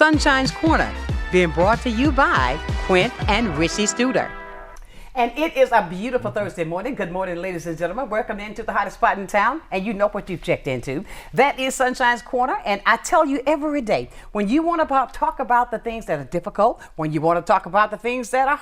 Sunshine's Corner, being brought to you by Quint and Richie Studer. And it is a beautiful Thursday morning. Good morning, ladies and gentlemen. Welcome into the hottest spot in town, and you know what you've checked into. That is Sunshine's Corner, and I tell you every day, when you want to talk about the things that are difficult, when you want to talk about the things that are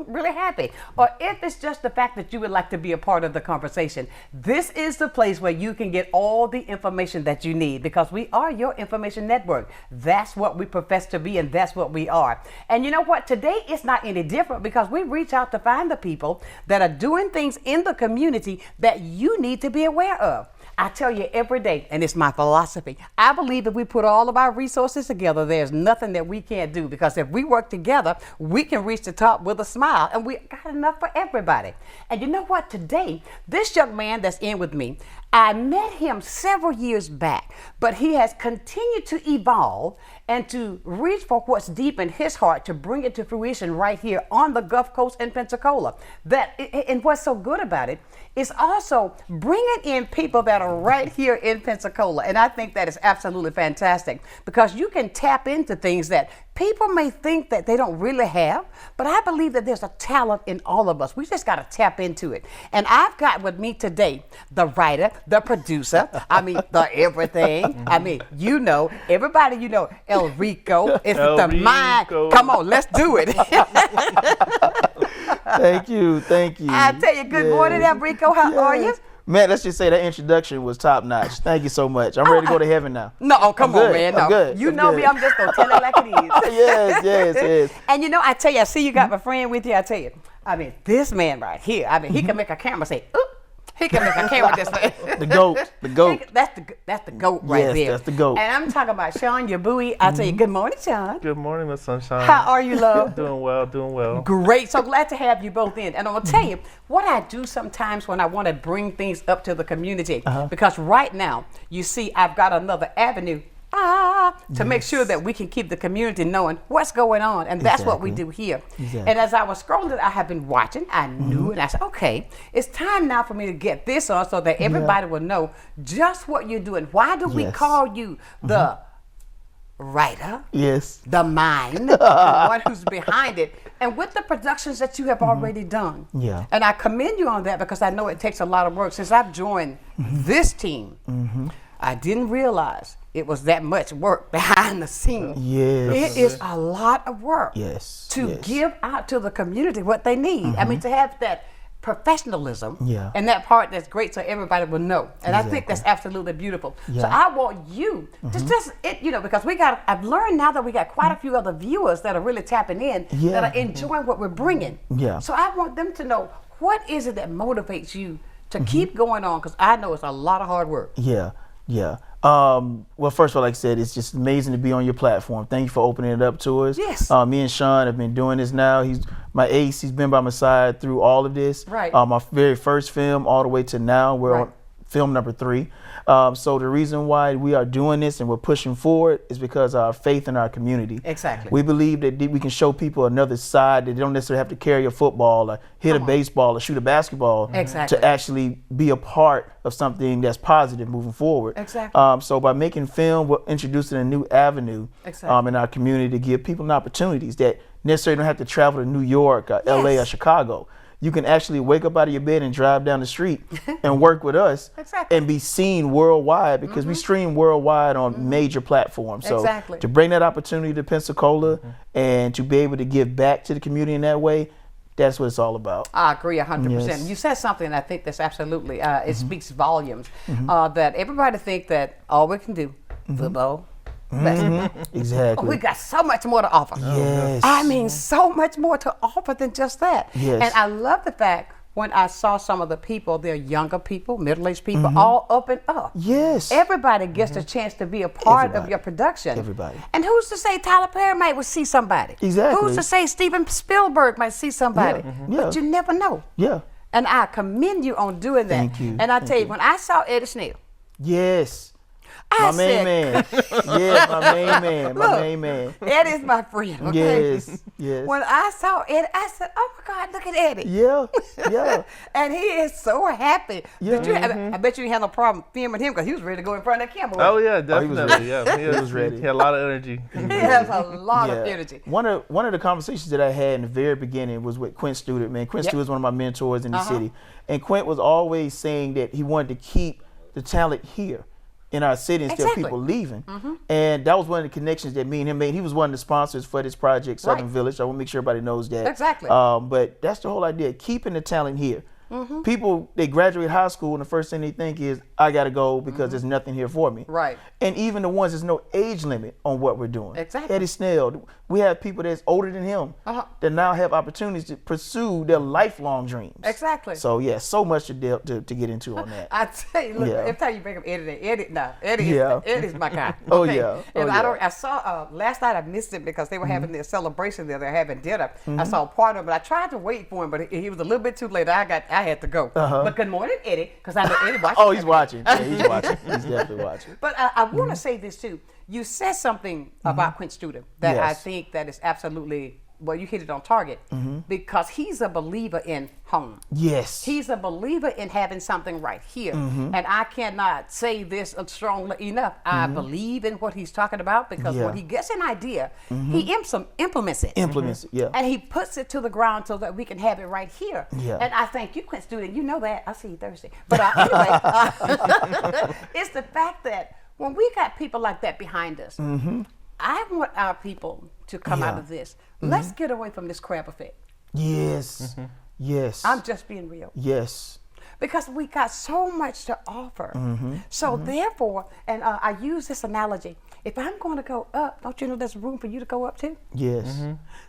really happy, or if it's just the fact that you would like to be a part of the conversation, this is the place where you can get all the information that you need, because we are your information network. That's what we profess to be, and that's what we are. And you know what? Today it's not any different, because we reach out to find the people that are doing things in the community that you need to be aware of. I tell you every day, and it's my philosophy, I believe if we put all of our resources together, there's nothing that we can't do, because if we work together, we can reach the top with a smile, and we got enough for everybody. And you know what? Today, this young man that's in with me, I met him several years back, but he has continued to evolve and to reach for what's deep in his heart to bring it to fruition right here on the Gulf Coast in Pensacola. And what's so good about it is also bringing in people that are right here in Pensacola. And I think that is absolutely fantastic, because you can tap into things that people may think that they don't really have, but I believe that there's a talent in all of us. We just got to tap into it. And I've got with me today the writer, the producer, the everything. Everybody, Elrico. It's the mind. Come on, let's do it. Thank you. I tell you, good morning, Elrico. How are you? Man, let's just say that introduction was top notch. Thank you so much. I'm ready to go to heaven now. No, come on, man. No. I'm good. You know me, I'm just going to tell it like it is. Yes. And I tell you, I see you got my friend with you. I tell you, this man right here, he can make a camera say, oop. He can make a camera just like the goat. That's the goat right there. Yes, that's the goat. And I'm talking about Sean, your buoy. I tell you, good morning, Sean. Good morning, Miss Sunshine. How are you, love? Doing well. Great. So glad to have you both in. And I'm going to tell you what I do sometimes when I want to bring things up to the community. Because right now, you see, I've got another avenue to make sure that we can keep the community knowing what's going on. And that's what we do here. Exactly. And as I was scrolling, I have been watching. I knew, and I said, okay, it's time now for me to get this on so that everybody will know just what you're doing. Why do we call you the writer? Yes. The mind, the one who's behind it, and with the productions that you have already done. Yeah. And I commend you on that, because I know it takes a lot of work. Since I've joined this team, I didn't realize it was that much work behind the scenes. Yes. It is a lot of work to give out to the community what they need. To have that professionalism and that part that's great so everybody will know. And I think that's absolutely beautiful. So I want you to because I've learned now that we got quite a few other viewers that are really tapping in, that are enjoying what we're bringing. So I want them to know, what is it that motivates you to keep going on? Because I know it's a lot of hard work. Well, first of all, like I said, it's just amazing to be on your platform. Thank you for opening it up to us. Yes. Me and Sean have been doing this now. He's my ace. He's been by my side through all of this. Right. My very first film all the way to now. We're on film number 3. So the reason why we are doing this and we're pushing forward is because of our faith in our community. Exactly. We believe that we can show people another side, that they don't necessarily have to carry a football or hit a baseball or shoot a basketball to actually be a part of something that's positive moving forward. Exactly. So by making film, we're introducing a new avenue in our community to give people opportunities that necessarily don't have to travel to New York or LA or Chicago. You can actually wake up out of your bed and drive down the street and work with us and be seen worldwide, because we stream worldwide on major platforms. So to bring that opportunity to Pensacola and to be able to give back to the community in that way, that's what it's all about. I agree 100%. You said something, I think that's absolutely, it speaks volumes, that everybody think that all we can do, football, Exactly. We got so much more to offer. Yes. So much more to offer than just that. Yes. And I love the fact when I saw some of the people, they're younger people, middle-aged people, all up and up. Yes. Everybody gets a chance to be a part of your production. Everybody. And who's to say Tyler Perry might see somebody? Exactly. Who's to say Steven Spielberg might see somebody? But you never know. Yeah. And I commend you on doing that. Thank you. And I tell you, when I saw Eddie Snell, yes, My main man. Yes, my main man. My main man. Eddie is my friend. Okay? Yes. When I saw Eddie, I said, "Oh my God, look at Eddie." Yeah. And he is so happy. Yeah. I bet you had no problem filming him because he was ready to go in front of that camera. Oh yeah, definitely. He was ready. He had a lot of energy. He has a lot of energy. One of the conversations that I had in the very beginning was with Quint Student. Man, Quint Student is one of my mentors in the city, and Quint was always saying that he wanted to keep the talent here in our city instead of people leaving. And that was one of the connections that me and him made. He was one of the sponsors for this project, Southern Village. I want to make sure everybody knows that. Exactly. But that's the whole idea, keeping the talent here. People, they graduate high school and the first thing they think is, I got to go because there's nothing here for me. Right. And even the ones, there's no age limit on what we're doing. Exactly. Eddie Snell, we have people that's older than him that now have opportunities to pursue their lifelong dreams. Exactly. So yeah, so much to get into on that. I tell you, look, every time you bring up Eddie's my guy. Oh, yeah. And I saw last night I missed it because they were having their celebration there. They're having dinner. I saw part of it. I tried to wait for him, but he was a little bit too late. I had to go. But good morning, Eddie, because I know Eddie watching. Oh, he's watching. Yeah, he's watching. He's definitely watching. But I want to say this too. You said something about Quint Student that I think that is absolutely, well, you hit it on target because he's a believer in home. Yes. He's a believer in having something right here. And I cannot say this strongly enough. I believe in what he's talking about because when he gets an idea, he implements it. And he puts it to the ground so that we can have it right here. And I thank you, Quint Student. You know that. I'll see you Thursday. But anyway, it's the fact that when we got people like that behind us, I want our people to come out of this. Let's get away from this crab effect. Yes. Yes. I'm just being real. Yes. Because we got so much to offer. So therefore, and I use this analogy, if I'm going to go up, don't you know there's room for you to go up too? Yes.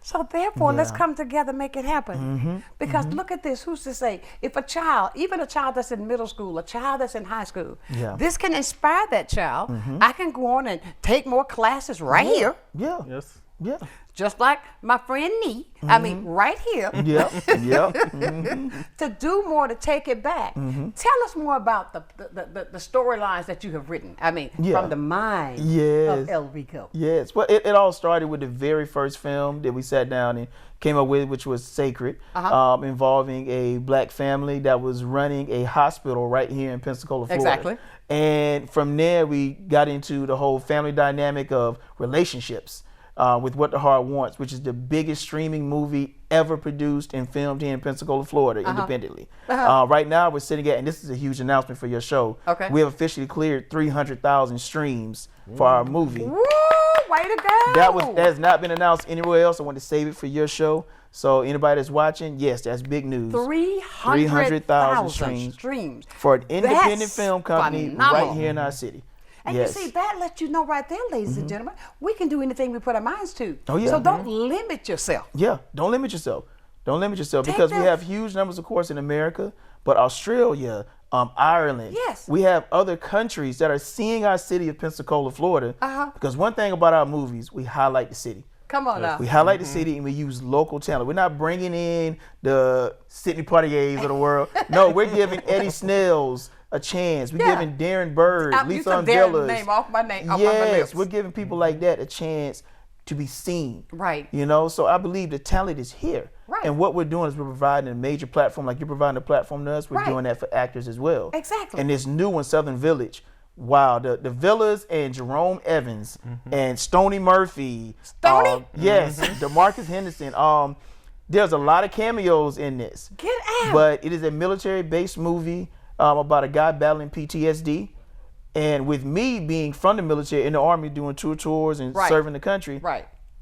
So therefore, let's come together, make it happen. Because look at this, who's to say, if a child, even a child that's in middle school, a child that's in high school, this can inspire that child. I can go on and take more classes right here. Yes. Yeah. Just like my friend Nee, I mean, right here. To do more, to take it back. Tell us more about the storylines that you have written. I mean, from the mind of Elrico. Yes. Well, it all started with the very first film that we sat down and came up with, which was Sacred, involving a black family that was running a hospital right here in Pensacola, Florida. Exactly. And from there, we got into the whole family dynamic of relationships. With What the Heart Wants, which is the biggest streaming movie ever produced and filmed here in Pensacola, Florida, independently. Right now, we're sitting at, and this is a huge announcement for your show, we have officially cleared 300,000 streams for our movie. Woo! Way to go! That has not been announced anywhere else. I want to save it for your show. So anybody that's watching, yes, that's big news. 300,000 streams for an independent film company right here in our city. And you see, that lets you know right there, ladies and gentlemen, we can do anything we put our minds to. Oh, yeah. So don't limit yourself. Yeah, don't limit yourself. Don't limit yourself because we have huge numbers, of course, in America, but Australia, Ireland. Yes. We have other countries that are seeing our city of Pensacola, Florida. Because one thing about our movies, we highlight the city. Come on now. We highlight the city and we use local talent. We're not bringing in the Sidney Poitiers of the world. No, we're giving Eddie Snells a chance. We're giving Darren Bird, Lisa Unvelas. Name off my name. Yes, we're giving people like that a chance to be seen. Right. You know, so I believe the talent is here. Right. And what we're doing is we're providing a major platform, like you're providing a platform to us. We're doing that for actors as well. Exactly. And this new one, Southern Village. Wow, the Villas and Jerome Evans and Stoney Murphy. Yes, DeMarcus Henderson. There's a lot of cameos in this. Get out. But it is a military-based movie about a guy battling PTSD. And with me being from the military in the Army, doing tours and serving the country,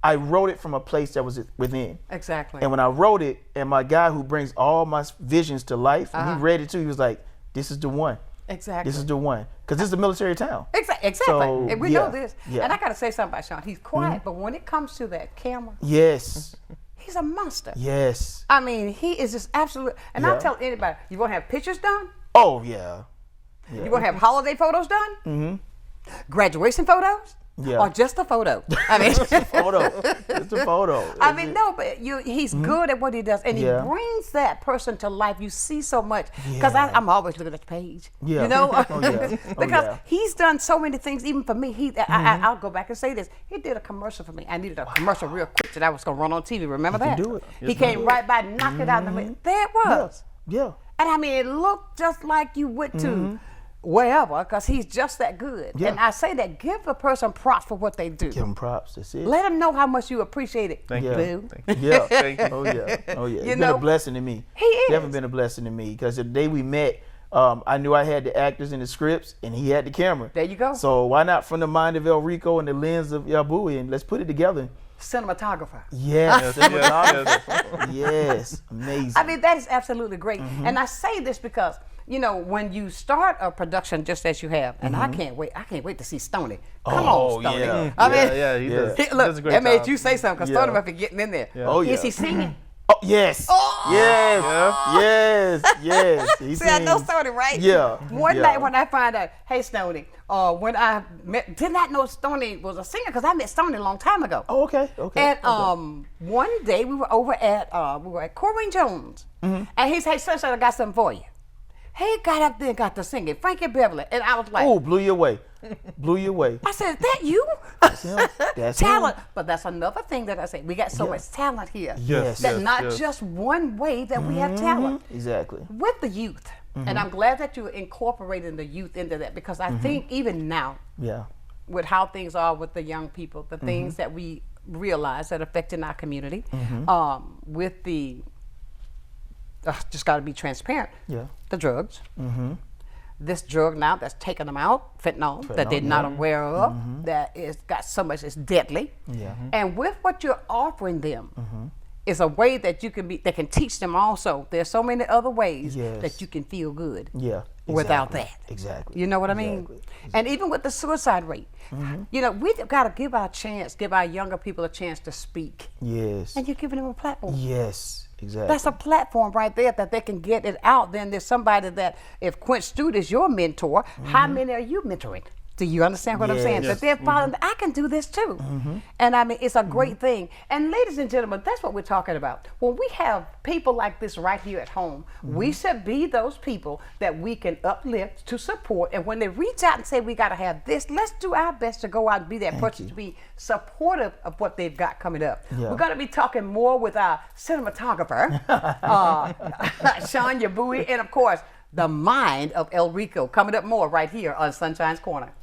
I wrote it from a place that was within. Exactly. And when I wrote it, and my guy who brings all my visions to life, and he read it too, he was like, this is the one. Exactly. This is the one. Because this is a military town. Exactly. So, and we know this. Yeah. And I got to say something about Sean. He's quiet, but when it comes to that camera, yes, he's a monster. Yes. I mean, he is just absolute. And I'll tell anybody, you want to have pictures done? Oh, yeah. You want to have holiday photos done? Graduation photos? or just a photo. I mean, Just a photo. I mean, no, but he's good at what he does, and he brings that person to life. You see so much, because I'm always looking at the page, you know, because he's done so many things, even for me. I'll go back and say this. He did a commercial for me. I needed a commercial real quick that I was going to run on TV. Remember that? Do it. He came right by, knocked it out of the way. There it was. Yeah. And I mean, it looked just like you went to wherever, because he's just that good. Yeah. And I say that, give a person props for what they do. Give them props. That's it. Let them know how much you appreciate it. Thank you. Boo. Thank you. Yeah. Thank you. Oh yeah. It's You been know, a blessing to me. he is. Definitely been a blessing to me, because the day we met, I knew I had the actors and the scripts, and he had the camera. There you go. So why not, from the mind of Elrico and the lens of Yabui, and let's put it together. Cinematographer. Yes. Yes. Yes. Amazing. I mean, that is absolutely great. And I say this because, you know, when you start a production just as you have, and I can't wait to see Stoney. Come on, Stoney. Yeah. I mean, He does. he- He look, does a great that made job. you say something, because Stoney must be getting in there. Yeah. Oh yeah. Is he singing? Oh yes. Yes. Yes. He See, I know sings. Stoney, right? Yeah. One Yeah. night when I find out, hey, Stoney, when I did not know Stoney was a singer, because I met Stoney a long time ago. Oh, okay. And one day we were over at Corwin Jones, and he said, "Hey, Sunshine, I got something for you." He got up there and got to singing, Frankie Beverly, and I was like, Oh, blew you away. Blew you away. I said, "Is that you?" That's him. That's Talent. him. But that's another thing that I say. We got so much talent here. Yes. That not just one way that we have talent. Exactly. With the youth. And I'm glad that you're incorporating the youth into that, because I think even now, Yeah. with how things are with the young people, the things that we realize that affecting our community, with the, just got to be transparent, Yeah. the drugs. This drug now that's taking them out, fentanyl, that they're not aware of, that is got so much, it's deadly. Yeah. And with what you're offering them, is a way that you can be, that can teach them also. There's so many other ways that you can feel good Yeah. without Exactly. that. Exactly. You know what I mean? Exactly. And even with the suicide rate, you know, we've got to give our younger people a chance to speak. Yes. And you're giving them a platform. Yes. Exactly. That's a platform right there that they can get it out. Then there's somebody that, if Quint Stute is your mentor, how many are you mentoring? Do you understand what I'm saying? Yes. That they're following, I can do this too. And I mean, it's a great thing. And ladies and gentlemen, that's what we're talking about. When we have people like this right here at home, we should be those people that we can uplift, to support. And when they reach out and say, we got to have this, let's do our best to go out and be that person, to be supportive of what they've got coming up. Yeah. We're going to be talking more with our cinematographer, Sean Yabui, and of course, the mind of Elrico, coming up more right here on Sunshine's Corner.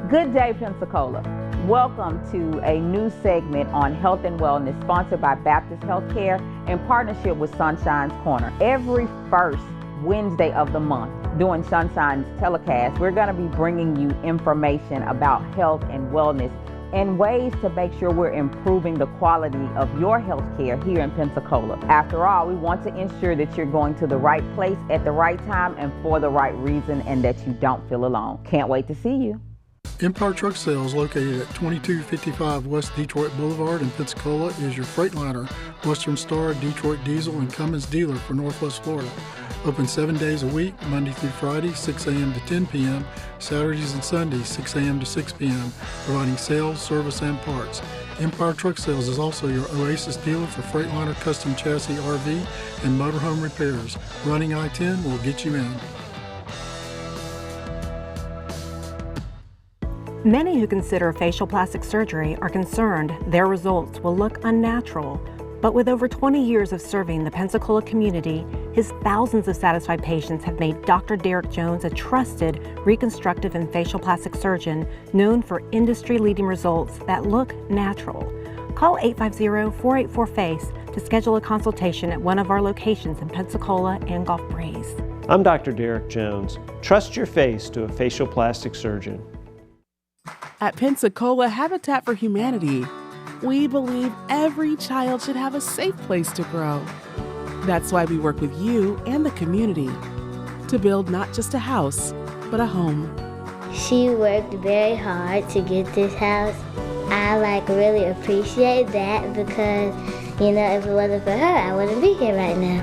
Good day, Pensacola. Welcome to a new segment on health and wellness, sponsored by Baptist Healthcare in partnership with Sunshine's Corner. Every first Wednesday of the month, during Sunshine's telecast, we're going to be bringing you information about health and wellness and ways to make sure we're improving the quality of your health care here in Pensacola. After all, we want to ensure that you're going to the right place at the right time and for the right reason, and that you don't feel alone. Can't wait to see you. Empire Truck Sales, located at 2255 West Detroit Boulevard in Pensacola, is your Freightliner, Western Star, Detroit Diesel, and Cummins dealer for Northwest Florida. Open 7 days a week, Monday through Friday, 6 a.m. to 10 p.m., Saturdays and Sundays, 6 a.m. to 6 p.m., providing sales, service, and parts. Empire Truck Sales is also your Oasis dealer for Freightliner custom chassis RV and motorhome repairs. Running I-10 will get you in. Many who consider facial plastic surgery are concerned their results will look unnatural. But with over 20 years of serving the Pensacola community, his thousands of satisfied patients have made Dr. Derek Jones a trusted reconstructive and facial plastic surgeon known for industry-leading results that look natural. Call 850-484-FACE to schedule a consultation at one of our locations in Pensacola and Gulf Breeze. I'm Dr. Derek Jones. Trust your face to a facial plastic surgeon. At Pensacola Habitat for Humanity, we believe every child should have a safe place to grow. That's why we work with you and the community to build not just a house, but a home. She worked very hard to get this house. I really appreciate that because, if it wasn't for her, I wouldn't be here right now.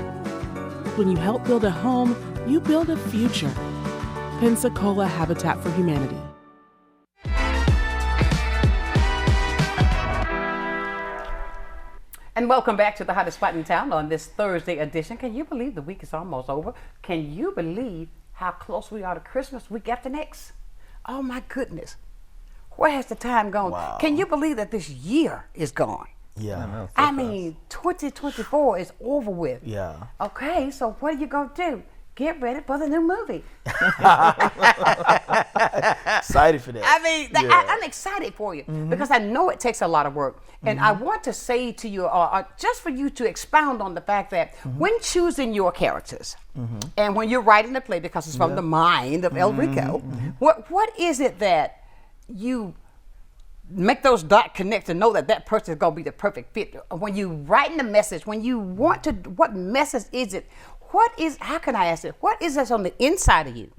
When you help build a home, you build a future. Pensacola Habitat for Humanity. And welcome back to the hottest spot in town on this Thursday edition. Can you believe the week is almost over? Can you believe how close we are to Christmas week after next? Oh my goodness. Where has the time gone? Wow. Can you believe that this year is gone? Yeah. I mean, 2024 is over with. Yeah. Okay, so what are you going to do? Get ready for the new movie. Excited for that. I mean, I'm excited for you because I know it takes a lot of work. And I want to say to you, just for you to expound on the fact that when choosing your characters and when you're writing the play, because it's from the mind of Elrico, what is it that you make those dots connect to know that that person is going to be the perfect fit? When you writing the message, when you want to, what message is it? How can I ask it? What is this on the inside of you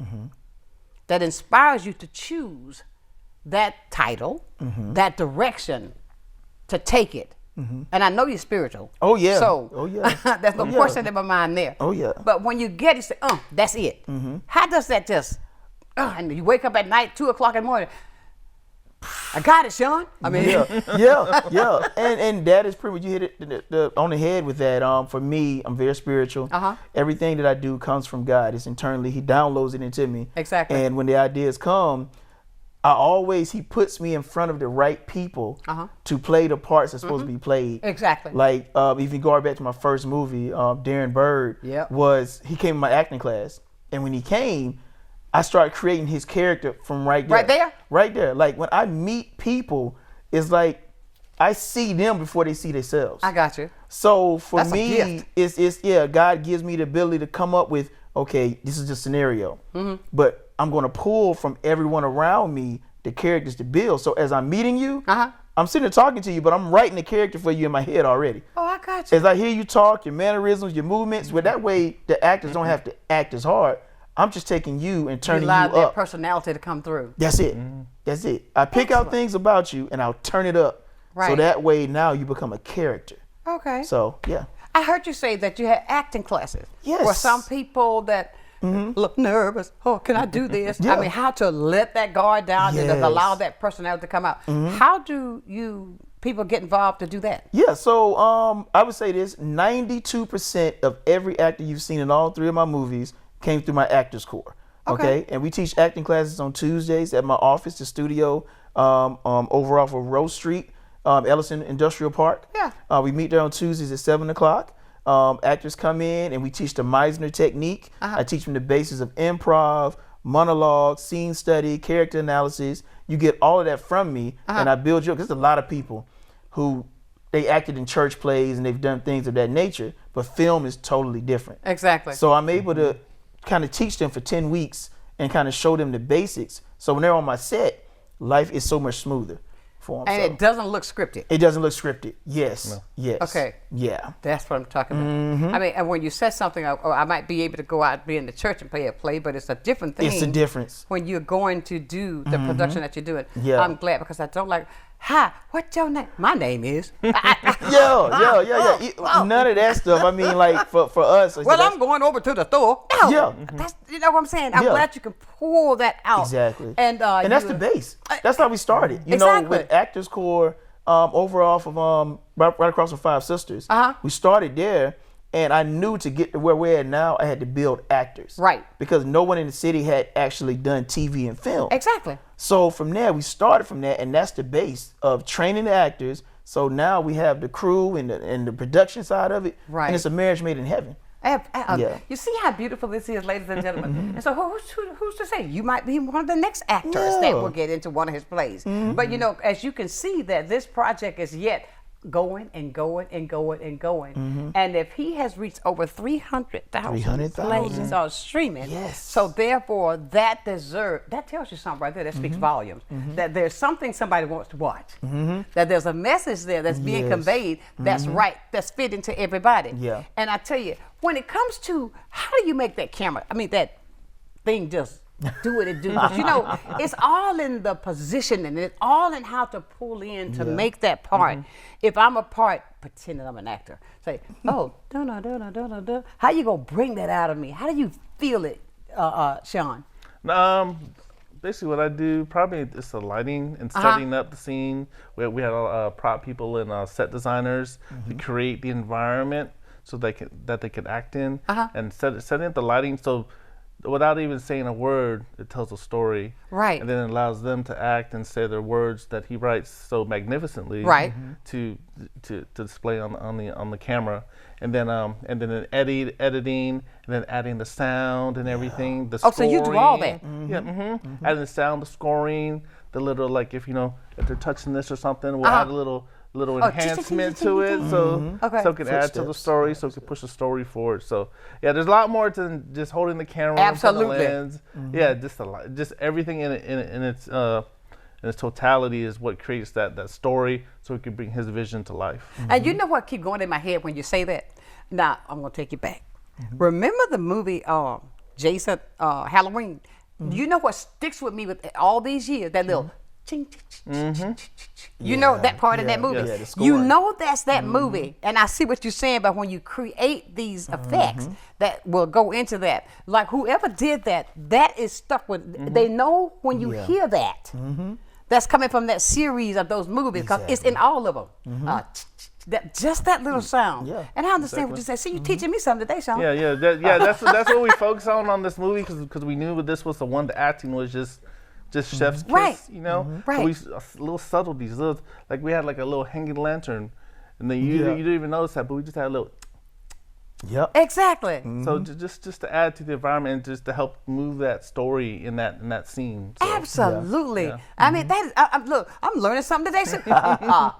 that inspires you to choose that title, that direction, to take it? And I know you're spiritual. Oh, yeah. So there's no question in my mind there. Oh, yeah. But when you get it, you say, that's it. How does that just, and you wake up at night, 2 o'clock in the morning, I got it, Sean. I mean, yeah. And that is pretty much, you hit it on the head with that. For me, I'm very spiritual. Everything that I do comes from God. It's internally. He downloads it into me. Exactly. And when the ideas come, he puts me in front of the right people to play the parts that's supposed to be played. Exactly. Like, if you go back to my first movie, Darren Bird, he came in my acting class. And when he came, I started creating his character from right there. Right there? Right there. Like, when I meet people, it's like I see them before they see themselves. I got you. So for That's me, a gift. God gives me the ability to come up with, okay, this is the scenario. But I'm going to pull from everyone around me the characters to build. So as I'm meeting you, I'm sitting there talking to you, but I'm writing the character for you in my head already. Oh, I got you. As I hear you talk, your mannerisms, your movements, well, that way the actors don't have to act as hard. I'm just taking you and turning you allow that up. personality to come through. That's it. That's it. I pick out things about you and I'll turn it up. Right. So that way now you become a character. Okay. So, yeah. I heard you say that you had acting classes. Yes. For some people that look nervous. Oh, can I do this? I mean, how to let that guard down and just allow that personality to come out. How do people get involved to do that? Yeah, so I would say this, 92% of every actor you've seen in all three of my movies came through my Actors Corps. Okay. And we teach acting classes on Tuesdays at my office, the studio, over off of Rose Street, Ellison Industrial Park. Yeah. We meet there on Tuesdays at 7 o'clock. Actors come in and we teach the Meisner technique. I teach them the basis of improv, monologue, scene study, character analysis. You get all of that from me and I build you up. There's a lot of people who they acted in church plays and they've done things of that nature, but film is totally different. Exactly. So I'm able to kind of teach them for 10 weeks and kind of show them the basics. So when they're on my set, life is so much smoother for them. And it doesn't look scripted. It doesn't look scripted. Yes. No. Yes. Okay. Yeah. That's what I'm talking about. I mean, and when you said something, I might be able to go out and be in the church and play a play, but it's a different thing. It's a difference. When you're going to do the production that you're doing. Yeah. I'm glad because I don't like, hi, what's your name? My name is. None of that stuff. I mean, like, for us. Well, I'm going over to the store. No, that's, you know what I'm saying? I'm glad you can pull that out. Exactly. And that's the base. That's how we started. You know, with Actors Corps, over off of right across from Five Sisters. We started there, and I knew to get to where we're at now, I had to build actors. Right. Because no one in the city had actually done TV and film. Exactly. So from there, we started from that, and that's the base of training the actors. So now we have the crew and the production side of it. Right. And it's a marriage made in heaven. You see how beautiful this is, ladies and gentlemen. And so who's to say? You might be one of the next actors that will get into one of his plays. But you know, as you can see that this project is yet going and going and going and going. And if he has reached over 300,000 plays on streaming, so therefore that tells you something right there. That speaks volumes. That there's something somebody wants to watch. That there's a message there that's being conveyed that's right, that's fitting to everybody. And I tell you, when it comes to how do you make that camera, I mean that thing just do what it do. But you know, it's all in the positioning. It's all in how to pull in to make that part. If I'm a part, pretending I'm an actor. Say, oh, how you gonna bring that out of me? How do you feel it, Sean? Basically what I do, probably it's the lighting and setting up the scene. We had prop people and set designers to create the environment so they can act in, and setting up the lighting so without even saying a word, it tells a story. Right. And then it allows them to act and say their words that he writes so magnificently. Right. To display on the camera. And then editing, and then adding the sound and everything. The scoring. So you do all that. Adding the sound, the scoring, the little, like, if they're touching this or something, we'll add a little enhancement to it, so it can add to the story, so it can push the story forward. So yeah, there's a lot more than just holding the camera. Absolutely. And the lens. Yeah, just a lot, just everything in its totality is what creates that story, so it can bring his vision to life. And you know what keep going in my head when you say that? Now I'm gonna take you back. Remember the movie Jason Halloween? You know what sticks with me with all these years? That little ching, ching, ching, ching. You know that part in that movie. You know that's that movie. And I see what you're saying about when you create these effects that will go into that. Like whoever did that, that is stuck with. They know when you hear that. That's coming from that series of those movies because it's in all of them. Just that little sound. And I understand what you say. See, you teaching me something today, Sean. That's what we focus on this movie because we knew this was the one. The acting was just chef's kiss, you know. Right. So little subtleties, like we had like a little hanging lantern, and then you didn't even notice that, but we just had a little. Exactly. So just to add to the environment and just to help move that story in that scene. So. Absolutely. I mean, that is, look, I'm learning something today. So, I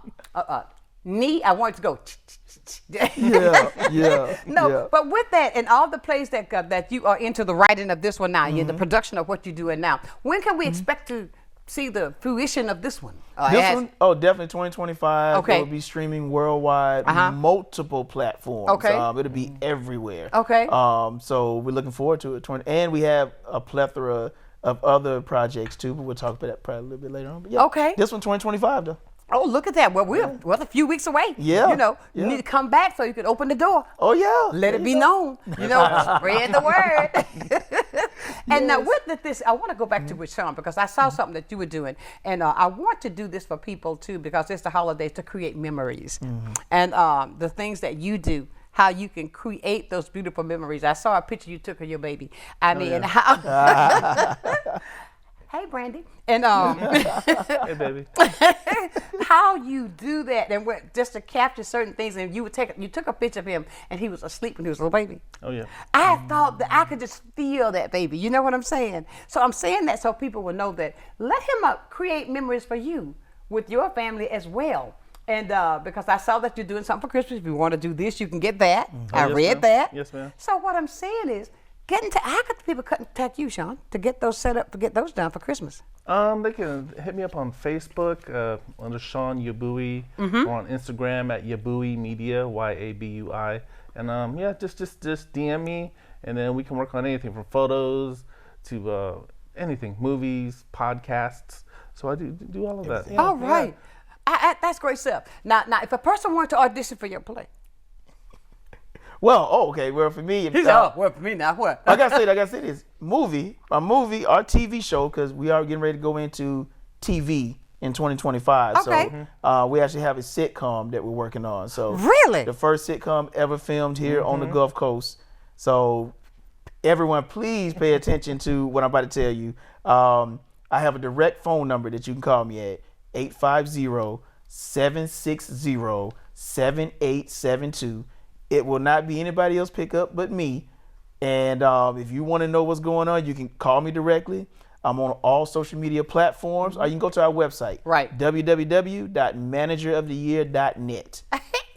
want it to go. But with that and all the plays that you are into the writing of this one now, the production of what you're doing now, when can we expect to see the fruition of this one? Definitely 2025. Okay. It will be streaming worldwide, multiple platforms. Okay. It'll be everywhere. Okay. So we're looking forward to it. And we have a plethora of other projects too, but we'll talk about that probably a little bit later on. But this one 2025 though. Oh, look at that. Well, we're a few weeks away. Yeah. You need to come back so you can open the door. Oh, yeah. Let it be known. Spread the word. And now with this, I want to go back to with Sean because I saw something that you were doing. And I want to do this for people, too, because it's the holidays to create memories. And the things that you do, how you can create those beautiful memories. I saw a picture you took of your baby. How... Hey, Brandy. And hey, baby. How you do that and just to capture certain things, and you took a picture of him, and he was asleep when he was a little baby. Oh yeah. I thought that I could just feel that baby. You know what I'm saying? So I'm saying that so people will know that. Let him create memories for you with your family as well. And because I saw that you're doing something for Christmas. If you want to do this, you can get that. I read that. Yes, ma'am. So what I'm saying is, how could people contact you, Sean, to get those set up, to get those done for Christmas? They can hit me up on Facebook under Sean Yabui, or on Instagram at Yabui Media, YABUI. And just DM me, and then we can work on anything from photos to anything, movies, podcasts. So I do all of that. Yeah. All right. That's great stuff. Now, if a person wanted to audition for your play. Well, okay. Well, for me, for me now. What? Like I said, it's a movie or TV show because we are getting ready to go into TV in 2025. Okay. So we actually have a sitcom that we're working on. So really, the first sitcom ever filmed here on the Gulf Coast. So everyone, please pay attention to what I'm about to tell you. I have a direct phone number that you can call me at 850-760-7872. It will not be anybody else pick up but me. And if you want to know what's going on, you can call me directly. I'm on all social media platforms, or you can go to our website, www.manageroftheyear.net.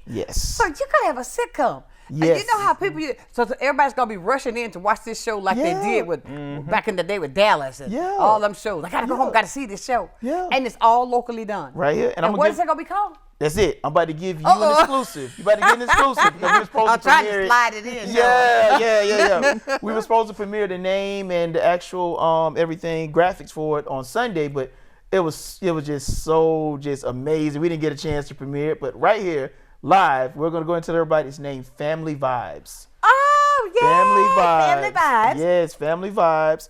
Yes. So you gotta have a sitcom. Yes. And you know how people, so everybody's gonna be rushing in to watch this show like they did with back in the day with Dallas and all them shows. I gotta go home, gotta see this show. Yeah. And it's all locally done. Right here. And what is it gonna be called? That's it. I'm about to give you an exclusive. You about to get an exclusive because we were supposed I'm to trying premiere to slide it in. Yeah. We were supposed to premiere the name and the actual everything graphics for it on Sunday, but it was just so amazing. We didn't get a chance to premiere it, but right here live, we're gonna go into everybody's name, Family Vibes. Oh yeah, Family Vibes. Yes, Family Vibes.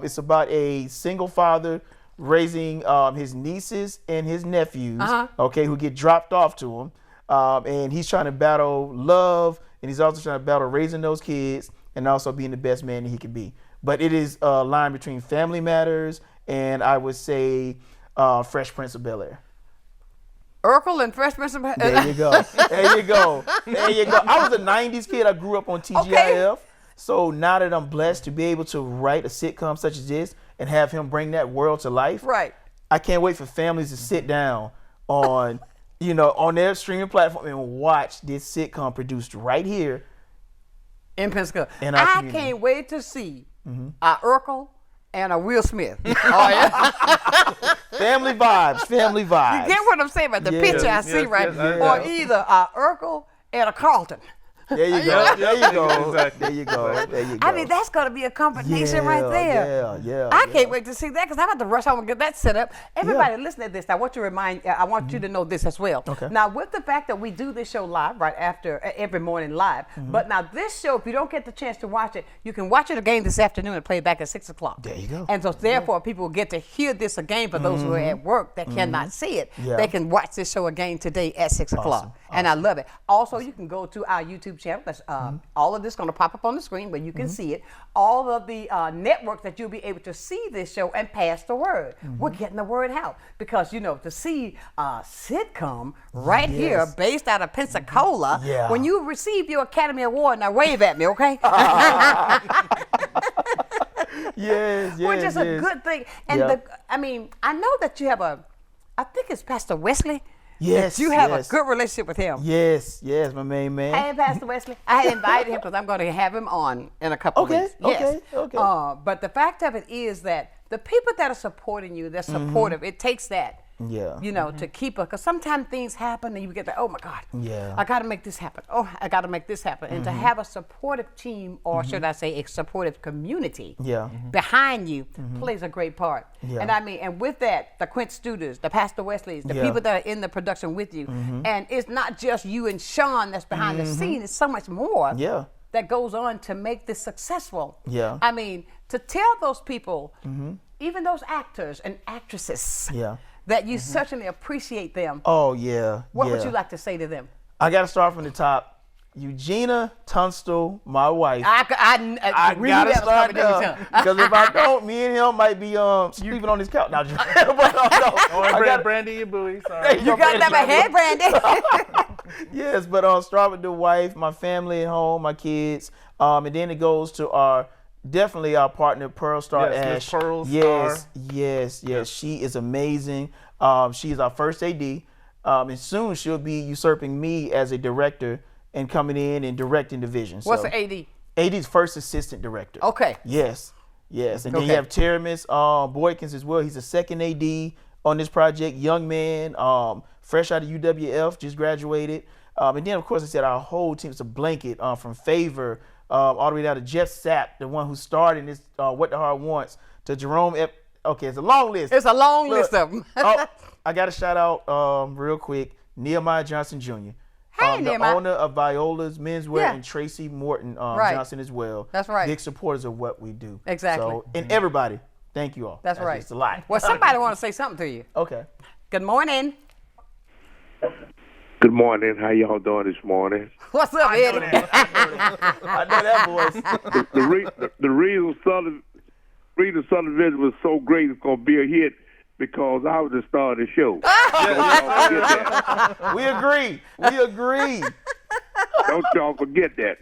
It's about a single father raising his nieces and his nephews, okay, who get dropped off to him, and he's trying to battle love, and he's also trying to battle raising those kids and also being the best man that he can be. But it is a line between Family Matters and I would say Fresh Prince of Bel-Air. Urkel and Fresh Prince of Bel-Air. There you go. There you go. There you go. I was a 90s kid. I grew up on TGIF. Okay. So now that I'm blessed to be able to write a sitcom such as this and have him bring that world to life, right? I can't wait for families to sit down on, on their streaming platform and watch this sitcom produced right here in Pensacola. I can't wait to see Urkel and a Will Smith. Oh yeah. Family Vibes. Family Vibes. You get what I'm saying about the picture I see right? Or either Urkel and a Carlton. There you go. There you go. Exactly. There you go. There you go. I mean, that's going to be a combination right there. Yeah. I can't wait to see that because I'm about to rush home and get that set up. Everybody, listen to this. I want you to know this as well. Okay. Now, with the fact that we do this show live right after every morning live, but now this show, if you don't get the chance to watch it, you can watch it again this afternoon and play it back at 6 o'clock. There you go. And so, therefore, people will get to hear this again for those who are at work that cannot see it. Yeah. They can watch this show again today at 6 o'clock. And I love it. Also, you can go to our YouTube channel. That's all of this is going to pop up on the screen where you can see it. All of the networks that you'll be able to see this show and pass the word. We're getting the word out because, to see a sitcom right here based out of Pensacola, when you receive your Academy Award, now wave at me, okay? Yes. Which is a good thing. And I know that you have I think it's Pastor Wesley. Yes, you have a good relationship with him. Yes, my main man. Hey, Pastor Wesley. I had invited him because I'm going to have him on in a couple of weeks. Yes. Okay. But the fact of it is that the people that are supporting you, they're supportive. It takes that. To keep because sometimes things happen and you get that, oh my God, I got to make this happen. Oh, I got to make this happen. And to have a supportive team, or should I say a supportive community behind you plays a great part. And and with that, the Quint Studers, the Pastor Wesleys, the people that are in the production with you, and it's not just you and Sean that's behind the scene, it's so much more that goes on to make this successful. I mean, to tell those people, even those actors and actresses, that you certainly appreciate them. Oh, yeah. What would you like to say to them? I got to start from the top. Eugenia Tunstall, my wife. I really got to start there. Because if I don't, me and him might be sleeping on this couch. No, Brandy Yabui. Sorry. You got that ahead, Brandy. Yes, but start with the wife, my family at home, my kids. And then it goes to definitely our partner, Pearl Star Ash. Pearl Star. Yes. She is amazing. She is our first AD. And soon she'll be usurping me as a director and coming in and directing division. What's the AD? AD is first assistant director. Okay. Yes. And then you have Teramis Boykins as well. He's a second AD on this project. Young man, fresh out of UWF, just graduated. And then, of course, I said our whole team is a blanket from Favor all the way down to Jeff Sapp, the one who starred in this What the Heart Wants, to Jerome. Okay, it's a long list. It's a long list of them. I got to shout out real quick Nehemiah Johnson Jr. Hey, the owner of Viola's Menswear, and Tracy Morton Johnson as well. That's right. Big supporters of what we do. Exactly. So, and everybody, thank you all. That's right. It's a lot. Well, somebody want to say something to you. Okay. Good morning. Good morning. How y'all doing this morning? What's up, Eddie? I know that voice. The reason Southern Vision was so great is going to be a hit because I was the star of the show. We agree. Don't y'all forget that.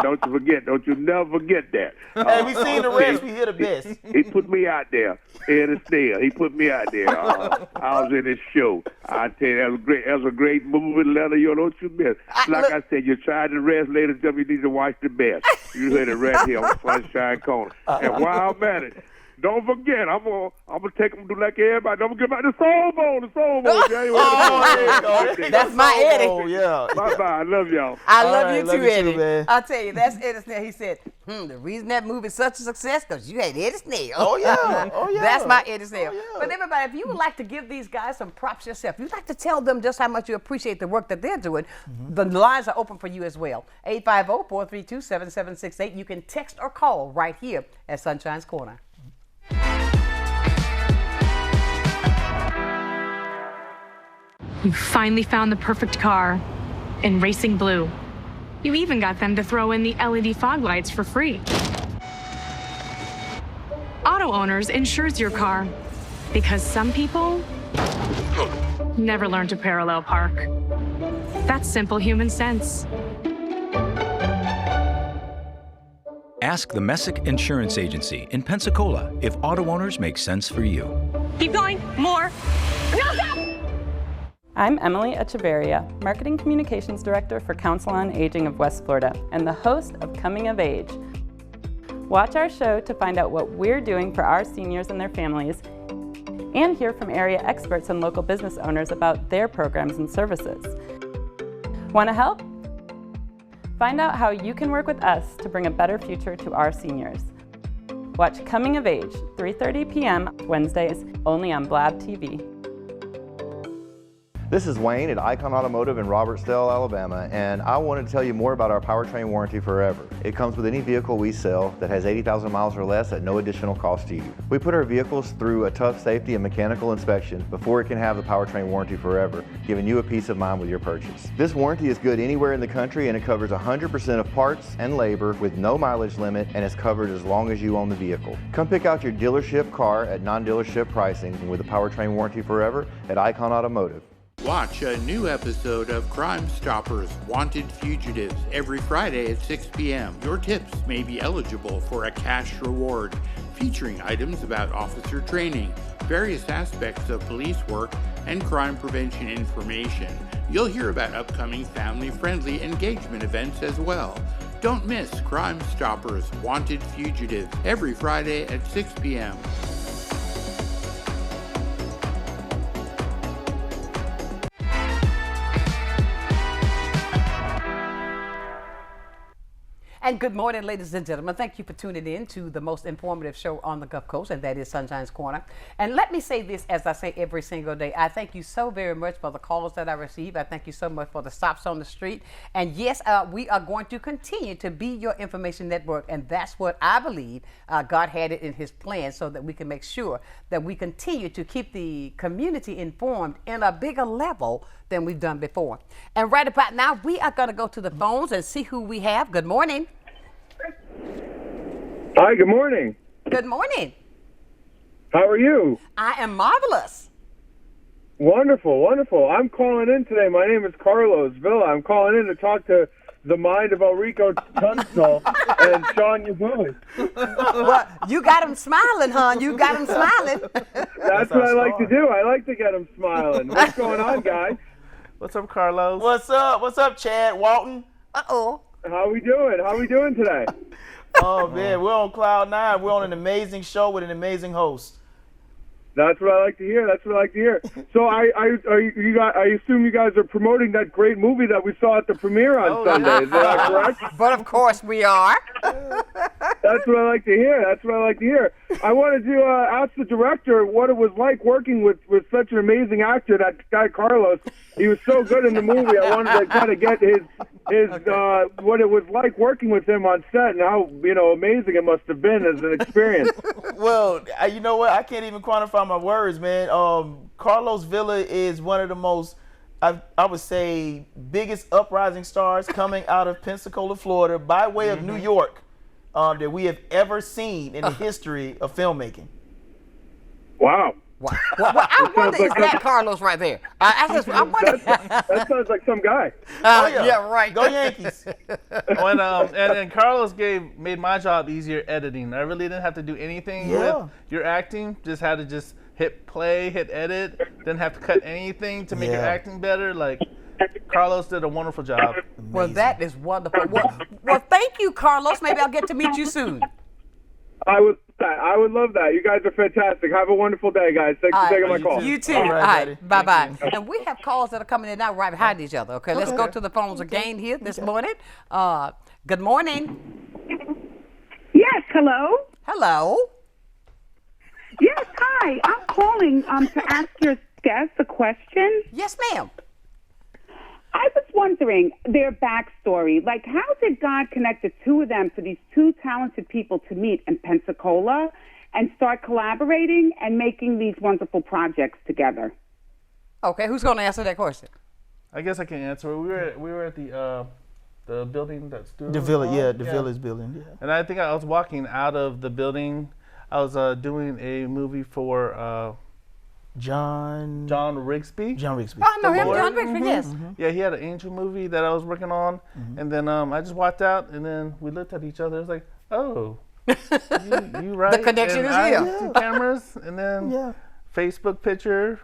Don't you forget. Don't you never forget that. Hey, we seen the rest. We hear the best. He put me out there. Ed Estelle. He put me out there. I was in his show. I tell you, that was great. That was a great movie, Leonard. Don't you miss. Like I said, you tried to rest, ladies and gentlemen, you need to watch the best. You heard it right here on Sonshine Corner. And while I'm at it, don't forget, I'm gonna take them to like everybody. Don't forget about the Soul Bowl, That's my Eddie. Oh, yeah. Bye-bye. I love y'all. I love right, you love too, you Eddie. too, man. I'll tell you, that's Eddie Snell. He said, the reason that movie's such a success because you had Eddie Snell. Oh, yeah. Oh, yeah. That's my Eddie Snell. Oh, yeah. But everybody, if you would like to give these guys some props yourself, if you'd like to tell them just how much you appreciate the work that they're doing, the lines are open for you as well. 850-432-7768. You can text or call right here at Sunshine's Corner. You finally found the perfect car in racing blue. You even got them to throw in the LED fog lights for free. Auto Owners insures your car because some people never learn to parallel park. That's simple human sense. Ask the Messick Insurance Agency in Pensacola if Auto Owners make sense for you. Keep going, more. No, stop! I'm Emily Echeverria, Marketing Communications Director for Council on Aging of West Florida and the host of Coming of Age. Watch our show to find out what we're doing for our seniors and their families and hear from area experts and local business owners about their programs and services. Want to help? Find out how you can work with us to bring a better future to our seniors. Watch Coming of Age, 3:30 p.m. Wednesdays, only on Blab TV. This is Wayne at Icon Automotive in Robertsdale, Alabama, and I wanted to tell you more about our powertrain warranty forever. It comes with any vehicle we sell that has 80,000 miles or less at no additional cost to you. We put our vehicles through a tough safety and mechanical inspection before it can have the powertrain warranty forever, giving you a peace of mind with your purchase. This warranty is good anywhere in the country and it covers 100% of parts and labor with no mileage limit and is covered as long as you own the vehicle. Come pick out your dealership car at non-dealership pricing with a powertrain warranty forever at Icon Automotive. Watch a new episode of Crime Stoppers Wanted Fugitives every Friday at 6 p.m. Your tips may be eligible for a cash reward, featuring items about officer training, various aspects of police work, and crime prevention information. You'll hear about upcoming family-friendly engagement events as well. Don't miss Crime Stoppers Wanted Fugitives every Friday at 6 p.m. And good morning, ladies and gentlemen. Thank you for tuning in to the most informative show on the Gulf Coast, and that is Sunshine's Corner. And let me say this, as I say every single day, I thank you so very much for the calls that I receive. I thank you so much for the stops on the street. And yes, we are going to continue to be your information network, and that's what I believe God had it in his plan so that we can make sure that we continue to keep the community informed in a bigger level than we've done before. And right about now, we are going to go to the phones and see who we have. Good morning. Hi, good morning. Good morning. How are you? I am marvelous. Wonderful, wonderful. I'm calling in today. My name is Carlos Villa. I'm calling in to talk to the mind of Elrico Tunstall and Sean Yabuli. Well, you got him smiling, hon. You got him smiling. That's what I like to do. I like to get him smiling. What's going on, guys? What's up, Carlos? What's up? What's up, Chad Walton? Uh-oh. How we doing? How we doing today? Oh, man, we're on Cloud 9. We're on an amazing show with an amazing host. That's what I like to hear. That's what I like to hear. So I assume you guys are promoting that great movie that we saw at the premiere on Sunday. Is that correct? But of course we are. That's what I like to hear. That's what I like to hear. I wanted to ask the director what it was like working with such an amazing actor, that guy Carlos. He was so good in the movie. I wanted to kind of get his what it was like working with him on set and how amazing it must have been as an experience. Well, you know what? I can't even quantify my words, man. Carlos Villa is one of the most, I would say, biggest uprising stars coming out of Pensacola, Florida, by way of New York, that we have ever seen in the history of filmmaking. Wow. Well, I wonder, is that Carlos right there? I wonder. That sounds like some guy. Yeah, right. Go Yankees. And Carlos made my job easier editing. I really didn't have to do anything with your acting. Just had to hit play, hit edit. Didn't have to cut anything to make your acting better. Like, Carlos did a wonderful job. Amazing. Well, that is wonderful. Well, thank you, Carlos. Maybe I'll get to meet you soon. I would that. I would love that. You guys are fantastic. Have a wonderful day, guys. Thanks for taking my call. You too. All right. Bye-bye. And we have calls that are coming in now right behind each other. Okay, let's go to the phones again here this morning. Good morning. Yes, hello? Hello. Yes, hi. I'm calling to ask your guest a question. Yes, ma'am. I was wondering their backstory. Like, how did God connect the two of them for these two talented people to meet in Pensacola and start collaborating and making these wonderful projects together? Okay, who's going to answer that question? I guess I can answer. We were at the building that's the village, village building. Yeah. And I think I was walking out of the building. I was doing a movie for John Rigsby. John Rigsby. Oh, no, him, John Rigsby, yes. Yeah, he had an angel movie that I was working on, and then I just walked out, and then we looked at each other. It was like, oh, you right? The connection and is I real. had two cameras, and then Facebook picture,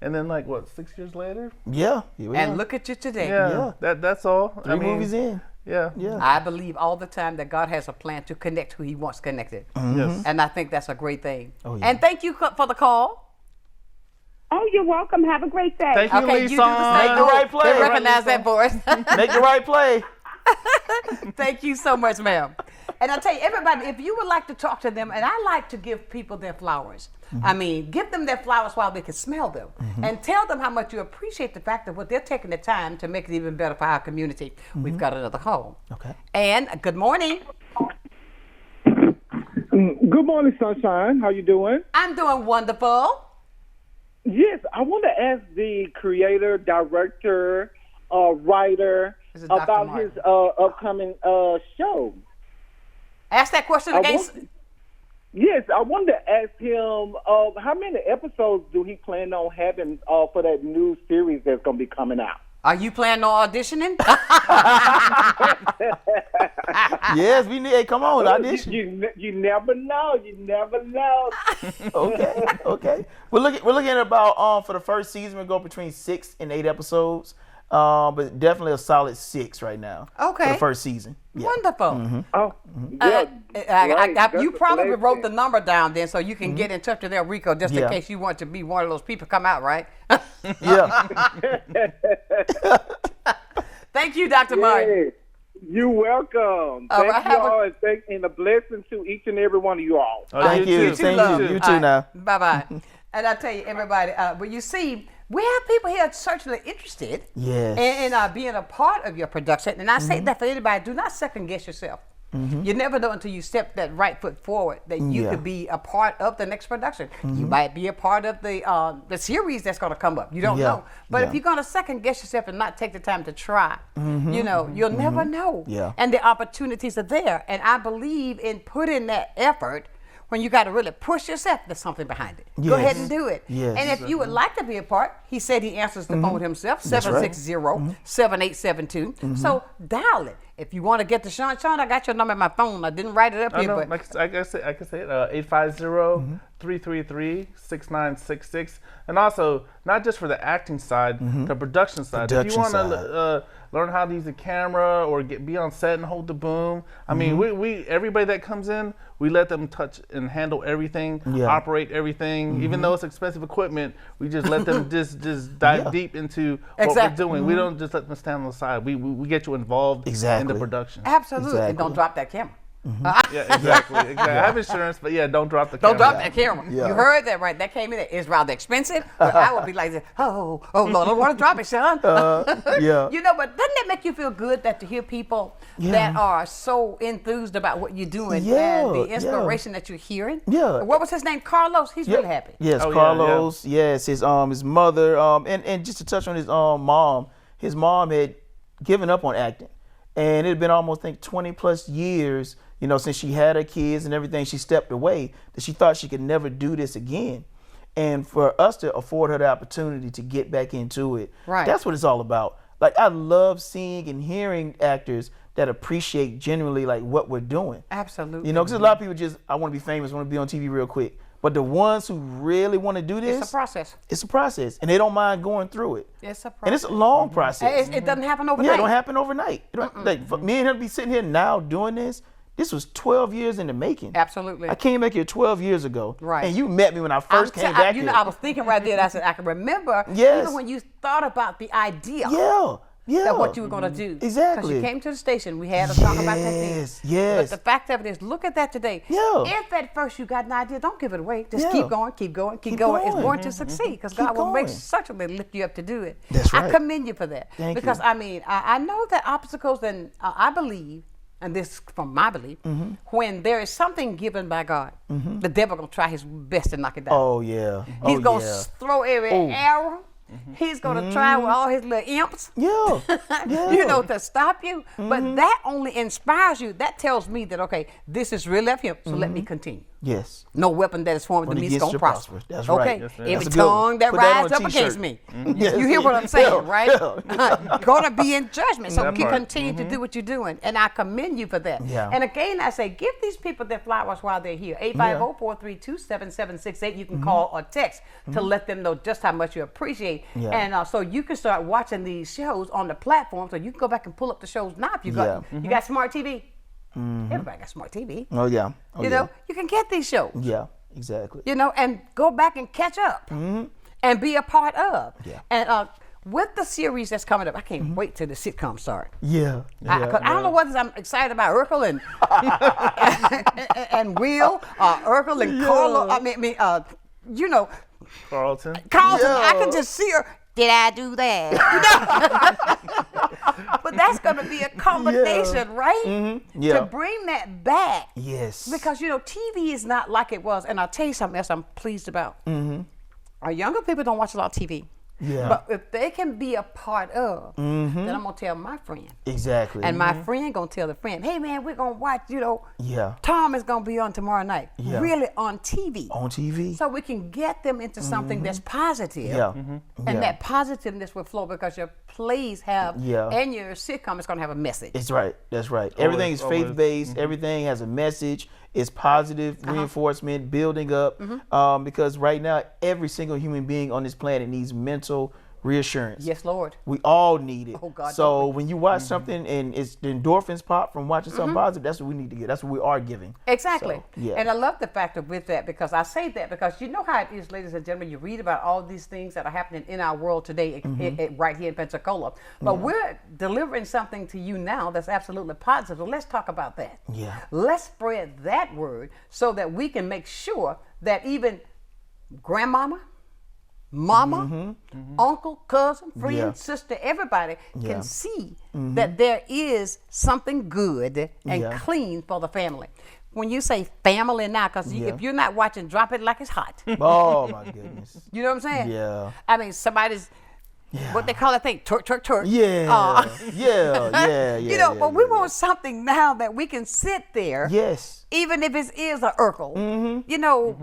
and then 6 years later. Yeah. And look at you today. Yeah. That's all. Three movies in. Yeah. I believe all the time that God has a plan to connect who He wants connected. Yes. And I think that's a great thing. Oh, yeah. And thank you for the call. Oh, you're welcome. Have a great day. Thank you, Okay, Lisa. you do the same. Make the right play. They recognize that voice. Make the right play. Thank you so much, ma'am. And I tell you, everybody, if you would like to talk to them, and I like to give people their flowers. I mean, give them their flowers while they can smell them, and tell them how much you appreciate the fact that they're taking the time to make it even better for our community. We've got another call. Okay. And good morning. Good morning, Sonshine. How you doing? I'm doing wonderful. Yes, I want to ask the creator, director, writer about his upcoming show. Ask that question again. Yes, I wanted to ask him how many episodes do he plan on having for that new series that's going to be coming out? Are you planning on auditioning? Yes, we need. Hey, come on, audition. You never know. You never know. Okay. We're looking at about for the first season we go between 6 and 8 episodes. But definitely a solid 6 right now. Okay. For the first season. Yeah. Wonderful. Oh, yeah. You probably wrote the number down then, so you can get in touch with Elrico just in case you want to be one of those people come out, right? Yeah. Thank you, Dr. Martin. You're welcome. Thank you all, and a blessing to each and every one of you all. Thank you. You too now. Bye-bye. And I tell you, everybody, but you see, we have people here certainly interested in being a part of your production. And I say that for anybody, do not second guess yourself. You never know until you step that right foot forward that you could be a part of the next production. You might be a part of the series that's going to come up. You don't know. But if you're going to second guess yourself and not take the time to try, you'll never know. Yeah. And the opportunities are there. And I believe in putting that effort. When you got to really push yourself, there's something behind it. Go ahead and do it. Yes. And if you would like to be a part, he said he answers the phone himself, 760-7872. So dial it. If you want to get to Sean, I got your number in my phone. I didn't write it up here. But I can say it, 850-333-6966. And also, not just for the acting side, the production side. If you want to learn how to use a camera or be on set and hold the boom, I mean, we everybody that comes in, we let them touch and handle everything, operate everything. Even though it's expensive equipment, we just let them just dive deep into what we're doing. We don't just let them stand on the side. We get you involved in the production. Absolutely. And don't drop that camera. Yeah, exactly. I have insurance, but don't drop the camera. Don't drop that camera. You heard that right. That came in. It's rather expensive, but I would be like, oh Lord, I don't want to drop it, Sean. But doesn't that make you feel good that to hear people that are so enthused about what you're doing and the inspiration that you're hearing? Yeah. What was his name? Carlos. He's really happy. Yes, Carlos. Yes, his mother. And just to touch on his mom. His mom had given up on acting, and it had been almost 20 plus years. Since she had her kids and everything, she stepped away, that she thought she could never do this again. And for us to afford her the opportunity to get back into it, that's what it's all about. Like, I love seeing and hearing actors that appreciate genuinely what we're doing. Absolutely. Because a lot of people just, I want to be famous, want to be on TV real quick. But the ones who really want to do this, it's a process. It's a process, and they don't mind going through it. It's a process. And it's a long process. It doesn't happen overnight. Yeah, it don't happen overnight. For me and him to be sitting here now doing this, This was 12 years in the making. Absolutely. I came back here 12 years ago. Right. And you met me when I first came back here. I was thinking right there, I said, I can remember even when you thought about the idea. That what you were going to do. Exactly. Because you came to the station. We had a talk about that thing. Yes. But the fact of it is, look at that today. If at first you got an idea, don't give it away. Just keep going, keep going, keep going. It's going to succeed because God will make certainly lift you up to do it. That's right. I commend you for that. Thank because, you. I mean, I know that obstacles, and I believe, and this is from my belief, when there is something given by God, the devil going to try his best to knock it down. Oh, yeah. He's going to throw every arrow. He's going to try with all his little imps, to stop you. But that only inspires you. That tells me that, okay, this is really of him, so let me continue. Yes. No weapon that is formed against me is going to prosper. That's right. Okay. Every tongue that rises up against me. You hear what I'm saying, right? Going to be in judgment. So continue to do what you're doing. And I commend you for that. Yeah. And again, I say, give these people their flowers while they're here. 850-432-7768. You can call or text to let them know just how much you appreciate. Yeah. And so you can start watching these shows on the platform. So you can go back and pull up the shows now if you got you got smart TV. Everybody got smart TV. Oh, yeah. You know, you can get these shows. Yeah, exactly. You know, and go back and catch up and be a part of. Yeah. And with the series that's coming up, I can't wait till the sitcom start. Yeah. I don't know whether I'm excited about Urkel and Will, Urkel and Carlo. I mean, Carlton. I can just see her. Did I do that? But that's going to be a combination, right? To bring that back. Yes. Because, TV is not like it was. And I'll tell you something else I'm pleased about. Our younger people don't watch a lot of TV. Yeah. But if they can be a part of, then I'm going to tell my friend. Exactly. And my friend going to tell the friend, hey, man, we're going to watch, Yeah. Tom is going to be on tomorrow night. Yeah. Really on TV. On TV. So we can get them into something that's positive. Yeah. And that positiveness will flow because your plays have, and your sitcom is going to have a message. It's right. That's right. Everything is faith-based. Everything has a message. It's positive reinforcement, building up. Because right now, every single human being on this planet needs mental reassurance. Yes, Lord. We all need it. Oh, God, so when you watch something and it's the endorphins pop from watching something positive, that's what we need to get. That's what we are giving. Exactly. So, And I love the fact of with that because I say that because you know how it is, ladies and gentlemen, you read about all these things that are happening in our world today right here in Pensacola. But we're delivering something to you now that's absolutely positive. So let's talk about that. Yeah. Let's spread that word so that we can make sure that even grandmama, mama, uncle, cousin, friend, sister, everybody can see that there is something good and clean for the family. When you say family now, because if you're not watching, drop it like it's hot. Oh, my goodness. You know what I'm saying? Yeah. I mean, somebody's, what they call that thing, twerk. Yeah. But we want something now that we can sit there. Yes. Even if it is a Urkel,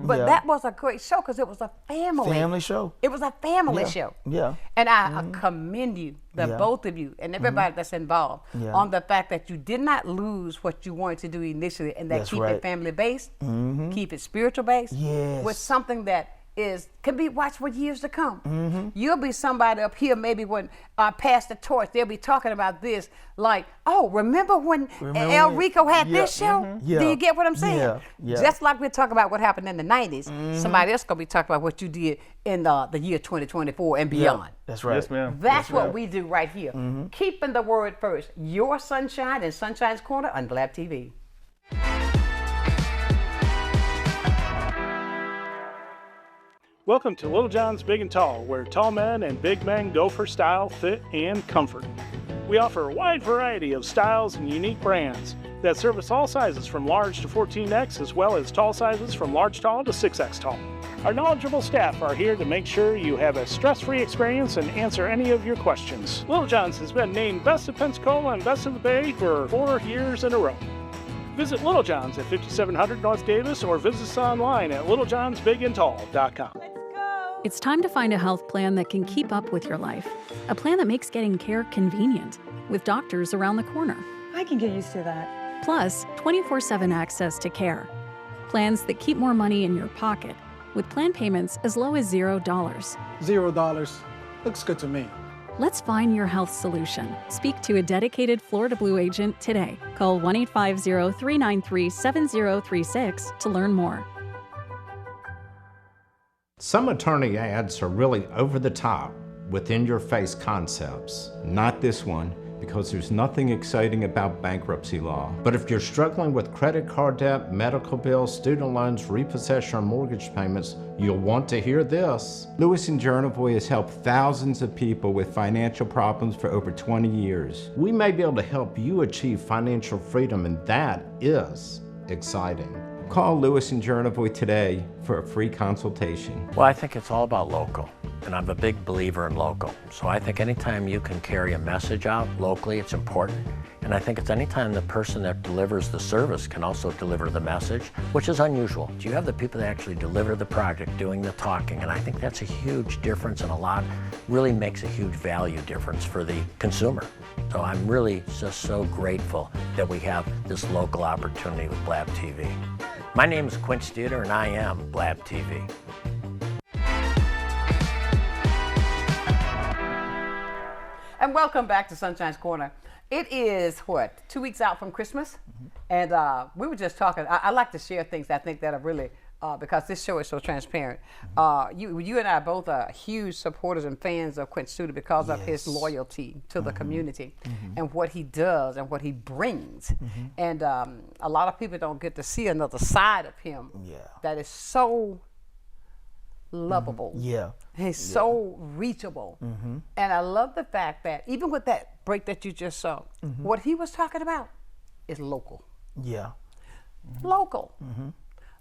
but that was a great show because it was a family show. It was a family show. Yeah. And I commend you, both of you, and everybody that's involved on the fact that you did not lose what you wanted to do initially, and that keep it family based, keep it spiritual based, with something that can be watched for years to come. You'll be somebody up here maybe when pass the torch, they'll be talking about this like, oh, remember when Elrico had this show? Do you get what I'm saying? Just like we're talking about what happened in the 90s, somebody else going to be talking about what you did in the year 2024 and beyond. That's right. Yes, ma'am. That's what we do right here. Keeping the word first. Your Sunshine and Sunshine's Corner on Blab TV. Welcome to Little John's Big and Tall, where tall men and big men go for style, fit, and comfort. We offer a wide variety of styles and unique brands that service all sizes from large to 14X, as well as tall sizes from large tall to 6X tall. Our knowledgeable staff are here to make sure you have a stress-free experience and answer any of your questions. Little John's has been named Best of Pensacola and Best of the Bay for 4 years in a row. Visit Little John's at 5700 North Davis or visit us online at littlejohnsbigandtall.com. It's time to find a health plan that can keep up with your life. A plan that makes getting care convenient, with doctors around the corner. I can get used to that. Plus, 24/7 access to care. Plans that keep more money in your pocket, with plan payments as low as $0. $0 looks good to me. Let's find your health solution. Speak to a dedicated Florida Blue agent today. Call 1-850-393-7036 to learn more. Some attorney ads are really over the top, within-your-face concepts. Not this one, because there's nothing exciting about bankruptcy law. But if you're struggling with credit card debt, medical bills, student loans, repossession, or mortgage payments, you'll want to hear this. Lewis & Jernevoy has helped thousands of people with financial problems for over 20 years. We may be able to help you achieve financial freedom, and that is exciting. Call Lewis & Jernevoy today for a free consultation. Well, I think it's all about local, and I'm a big believer in local. So I think anytime you can carry a message out locally, it's important. And I think it's anytime the person that delivers the service can also deliver the message, which is unusual. You have the people that actually deliver the project doing the talking, and I think that's a huge difference, and really makes a huge value difference for the consumer. So I'm really just so grateful that we have this local opportunity with Blab TV. My name is Quint Studer, and I am Blab TV. And welcome back to Sunshine's Corner. It is, 2 weeks out from Christmas? And we were just talking. I like to share things I think that are really, because this show is so transparent. You and I both are huge supporters and fans of Quint Studer because of his loyalty to the community and what he does and what he brings. And a lot of people don't get to see another side of him that is so lovable. He's so reachable. And I love the fact that even with that break that you just saw, what he was talking about is local. Local.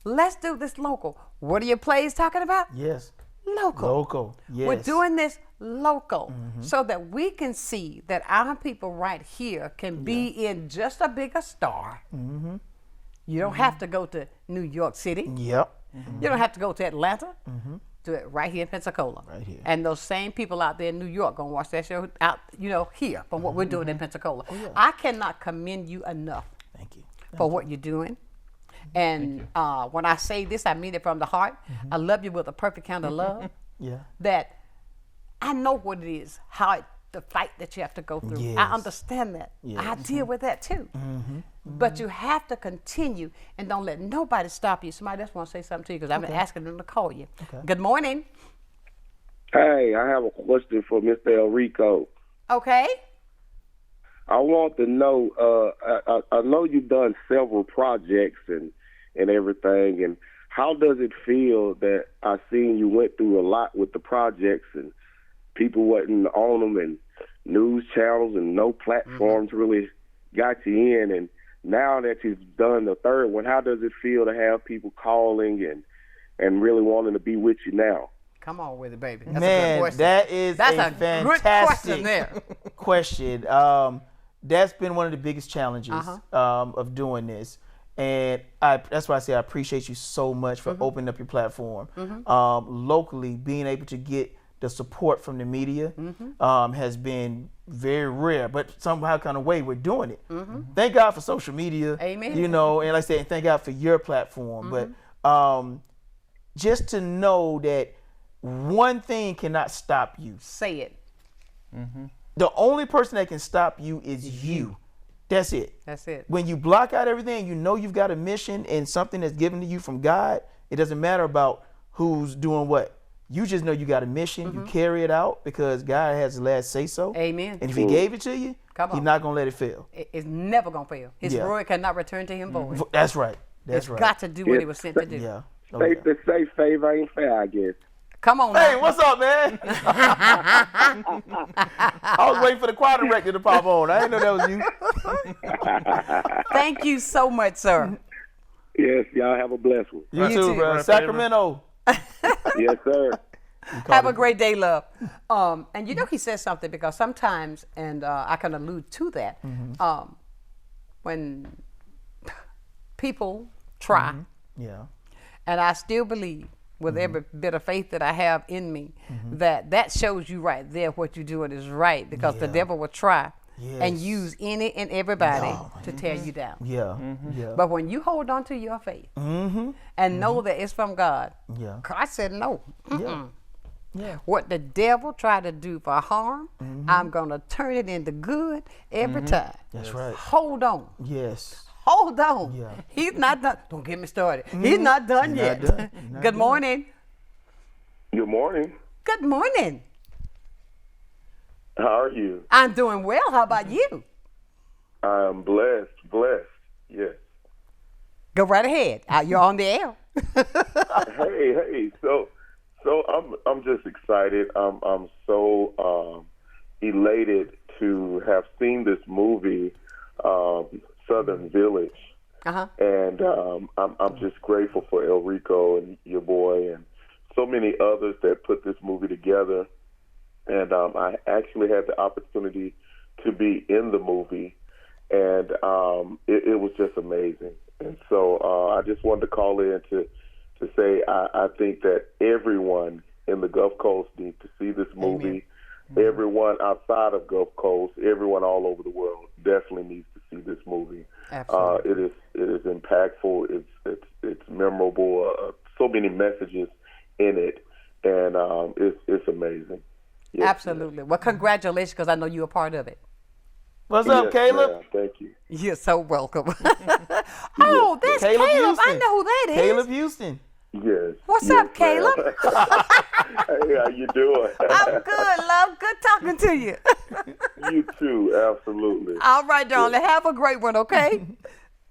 Let's do this local. What are your plays talking about? Local. We're doing this local so that we can see that our people right here can be in just a bigger star. You don't have to go to New York City. You don't have to go to Atlanta. Do it right here in Pensacola. And those same people out there in New York gonna watch that show out, here from what we're doing in Pensacola. I cannot commend you enough for what you're doing. And when I say this, I mean it from the heart. I love you with a perfect kind of love. That I know what it is, the fight that you have to go through. I understand that. I deal with that too. But you have to continue and don't let nobody stop you. Somebody else want to say something to you because I've been asking them to call you. Good morning. Hey, I have a question for Mr. Elrico. Okay. I want to know, I know you've done several projects and everything, and how does it feel that I seen you went through a lot with the projects and people wasn't on them and news channels and no platforms really got you in, and now that you've done the third one, how does it feel to have people calling and really wanting to be with you now? Come on with it, baby. That's Man, a good question. that is That's a fantastic question. That's been one of the biggest challenges of doing this. And that's why I say I appreciate you so much for opening up your platform. Locally, being able to get the support from the media has been very rare, but somehow kind of way we're doing it. Thank God for social media. Amen. And like I said, thank God for your platform. But just to know that one thing cannot stop you. Say it. The only person that can stop you is you. That's it. That's it. When you block out everything, you know you've got a mission and something that's given to you from God. It doesn't matter about who's doing what. You just know you got a mission. You carry it out because God has the last say so. Amen. And if He gave it to you, He's not going to let it fail. It's never going to fail. His word cannot return to Him void. That's right. It's got to do what it was sent to do. Safe to say favor ain't fair, I guess. Come on Hey, now. what's up, man? I was waiting for the choir director to pop on. I didn't know that was you. Thank you so much, sir. Yes, y'all have a blessed one. You too, bro. Sacramento. Yes, sir. Have a great day, love. And he says something because sometimes, and I can allude to that, when people try, and I still believe with every bit of faith that I have in me, that shows you right there what you're doing is right, because the devil will try and use any and everybody to tear you down. But when you hold on to your faith and know that it's from God, God said no. Yeah. What the devil tried to do for harm, I'm going to turn it into good every time. That's right. Hold on. Yes. Hold on. Yeah. He's not done. Don't get me started. He's not done He's yet. not done. He's not Good done. morning. Good morning. Good morning. How are you? I'm doing well. How about you? I'm blessed. Yes. Go right ahead. You're on the air. hey. So I'm just excited. I'm so elated to have seen this movie, Southern Village, and I'm just grateful for Elrico and your boy and so many others that put this movie together. And I actually had the opportunity to be in the movie, and it was just amazing. And so I just wanted to call in to say I think that everyone in the Gulf Coast needs to see this movie. Everyone outside of Gulf Coast, everyone all over the world definitely needs to see this movie. Absolutely. It is impactful. It's memorable. So many messages in it, and it's amazing. Yes, Absolutely. Well, congratulations, because I know you're a part of it. What's up, Yes, Caleb? ma'am. Thank you. You're so welcome. Oh, that's Caleb. I know who that is. Caleb Houston. Yes. What's Yes, up, Caleb? Hey, how you doing? I'm good, love. Good talking to you. You too, absolutely. All right, darling. Have a great one, okay?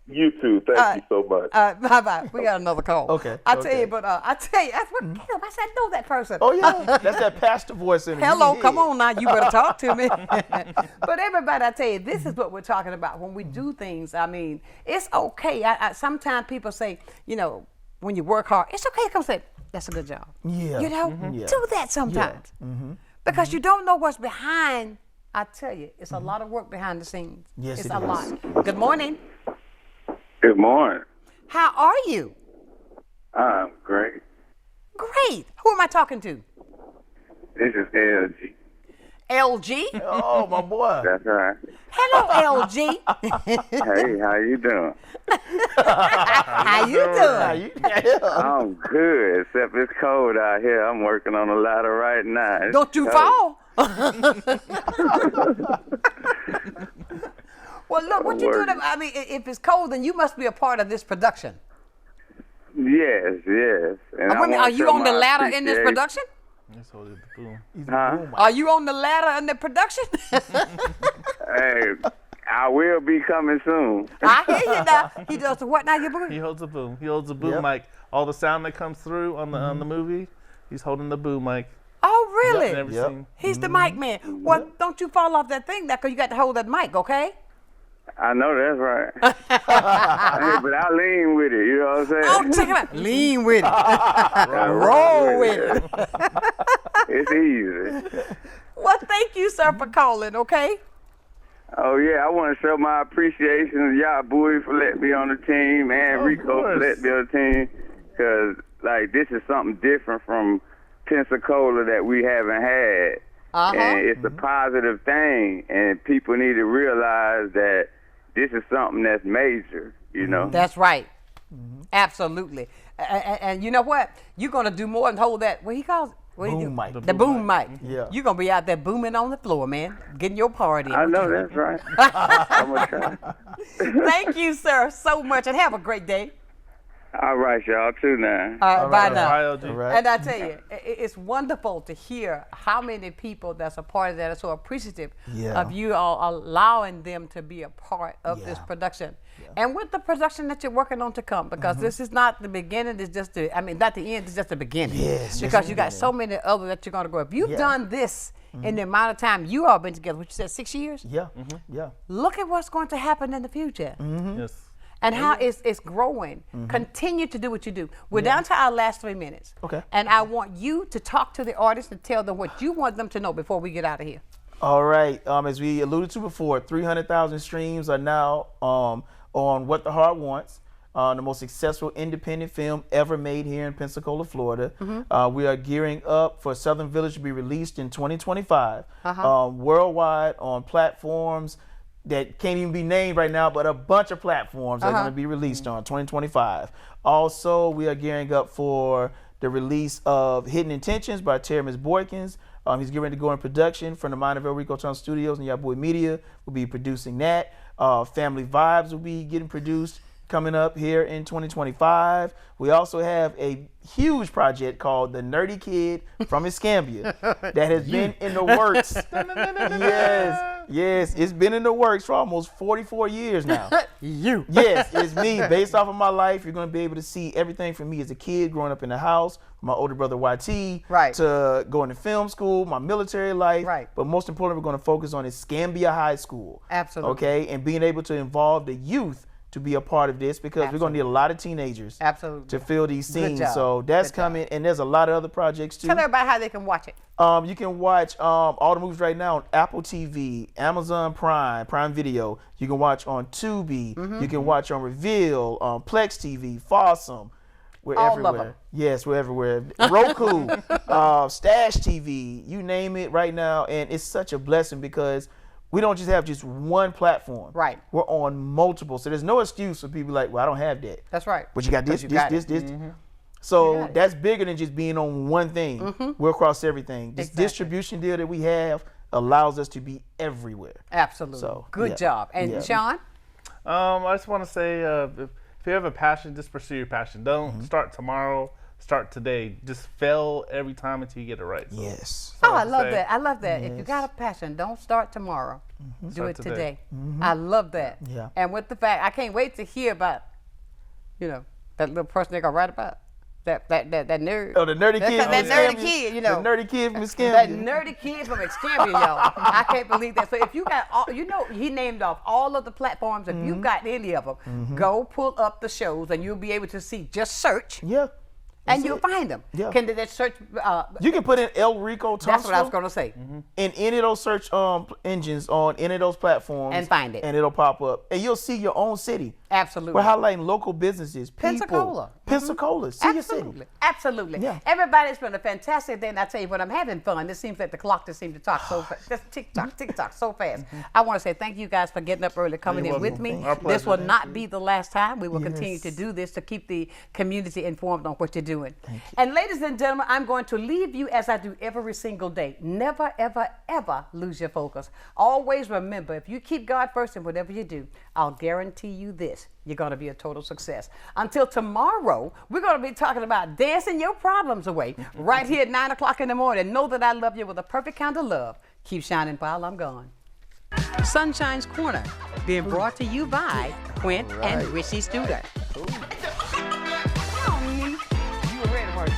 You too. Thank you so much. Bye-bye. We got another call. Okay. I tell you, that's what Caleb, I said, I know that person. Oh, yeah. That's that pastor voice in it. Hello, come on now. You better talk to me. But everybody, I tell you, this is what we're talking about. When we do things, I mean, it's okay. Sometimes people say, when you work hard, it's okay to come say, that's a good job. Yeah. Do that sometimes. Because you don't know what's behind. I tell you, it's a lot of work behind the scenes. Yes, it's it a is. lot. Good morning. Good morning. How are you? I'm great. Great. Who am I talking to? This is LG. LG? Oh, my boy. That's right. Hello, LG. Hey, how you doing? How you doing? I'm good, except it's cold out here. I'm working on a ladder right now. It's Don't you cold. fall. Well, look, what you doing? I mean, if it's cold, then you must be a part of this production. Yes. And are you on the ladder in this production? Huh? Are you on the ladder in the production? Hey, I will be coming soon. I hear you now. He does the what now, your boy? He holds a boom. He holds a boom mic. All the sound that comes through on the movie, he's holding the boom mic. Oh, really? Never seen. He's the mic man. Well, don't you fall off that thing now, because you got to hold that mic, okay? I know that's right. Hey, but I lean with it, you know what I'm saying? Oh, check it out. Lean with it. Roll with it. It's easy. Well, thank you, sir, for calling, okay? Oh, yeah, I want to show my appreciation to y'all, Bowie, for letting me on the team, and Rico for letting me on the team, because, this is something different from Pensacola that we haven't had. And it's a positive thing, and people need to realize that this is something that's major, That's right. Absolutely. And you know what? You're going to do more than hold that, what he calls it? Boom mic. The boom mic. Yeah. You're going to be out there booming on the floor, man, getting your party. I know that's right. I'm going to try. Thank you, sir, so much, and have a great day. All right, y'all, too now. Bye now. All right. And I tell you, it's wonderful to hear how many people that's a part of that are so appreciative of you all allowing them to be a part of this production. And with the production that you're working on to come, because this is not the beginning, it's just not the end, it's just the beginning. Yes. Because you got so many others that you're going to go. If you've done this in the amount of time you all been together, which you said 6 years? Yeah. Yeah. Look at what's going to happen in the future. Yes. And how it's growing. Continue to do what you do. We're down to our last 3 minutes. Okay. And I want you to talk to the artists and tell them what you want them to know before we get out of here. All right. As we alluded to before, 300,000 streams are now on What the Heart Wants, the most successful independent film ever made here in Pensacola, Florida. We are gearing up for Southern Village to be released in 2025, worldwide on platforms that can't even be named right now, but a bunch of platforms are going to be released on 2025. Also, we are gearing up for the release of Hidden Intentions by Terrence Boykins. He's getting ready to go in production from the mind of Elrico Tunstall Studios, and Yaboy Media will be producing that. Family Vibes will be getting produced coming up here in 2025. We also have a huge project called The Nerdy Kid from Escambia that has been in the works. Yes, it's been in the works for almost 44 years now. Yes, it's me. Based off of my life, you're going to be able to see everything from me as a kid growing up in the house, my older brother YT, to going to film school, my military life. But most importantly, we're going to focus on Escambia High School. Absolutely. Okay, and being able to involve the youth to be a part of this, because we're going to need a lot of teenagers to fill these scenes. So that's coming, and there's a lot of other projects too. Tell everybody how they can watch it. You can watch all the movies right now on Apple TV, Amazon Prime Video. You can watch on Tubi. You can watch on Reveal, on Plex TV, Fossum. We're everywhere. Yes, we're everywhere. Roku, Stash TV, you name it right now. And it's such a blessing because we don't just have just one platform. We're on multiple. So there's no excuse for people like, well, I don't have that. That's right. But you got this. So that's bigger than just being on one thing. We're across everything. This distribution deal that we have allows us to be everywhere. Absolutely. So, good job. And Sean? I just want to say, if you have a passion, just pursue your passion. Don't start tomorrow. Start today. Just fail every time until you get it right. So, yes. Oh, I love that. I love that. If you got a passion, don't start tomorrow. Do Start it today. today. I love that. Yeah. And with the fact, I can't wait to hear about, that little person they're gonna write about. That nerd. Oh, the nerdy kid. That nerdy kid, The nerdy kid from Escambia. That nerdy kid from Escambia, y'all. I can't believe that. So if you got all, he named off all of the platforms. If you got any of them, go pull up the shows and you'll be able to see. Just search. Yeah. And you'll find them. Yeah. Can that search? You can put in Elrico Tunstall. That's what I was going to say. In any of those search engines on any of those platforms. And find it. And it'll pop up. And you'll see your own city. Absolutely. We're highlighting local businesses, people. Pensacola. Pensacola. See your city. Absolutely. Yeah. Everybody, it's been a fantastic day. And I tell you what, I'm having fun. It seems like the clock just seems to talk so fast. Just tick-tock, so fast. I want to say thank you guys for getting up early, coming in with me. Our pleasure. This will not be the last time. We will continue to do this to keep the community informed on what you're doing. And ladies and gentlemen, I'm going to leave you as I do every single day. Never, ever, ever lose your focus. Always remember, if you keep God first in whatever you do, I'll guarantee you this. You're going to be a total success. Until tomorrow, we're going to be talking about dancing your problems away right here at 9 o'clock in the morning. Know that I love you with a perfect kind of love. Keep shining while I'm gone. Sunshine's Corner, being brought to you by Quint and Richie Studer. You were ready, Marty.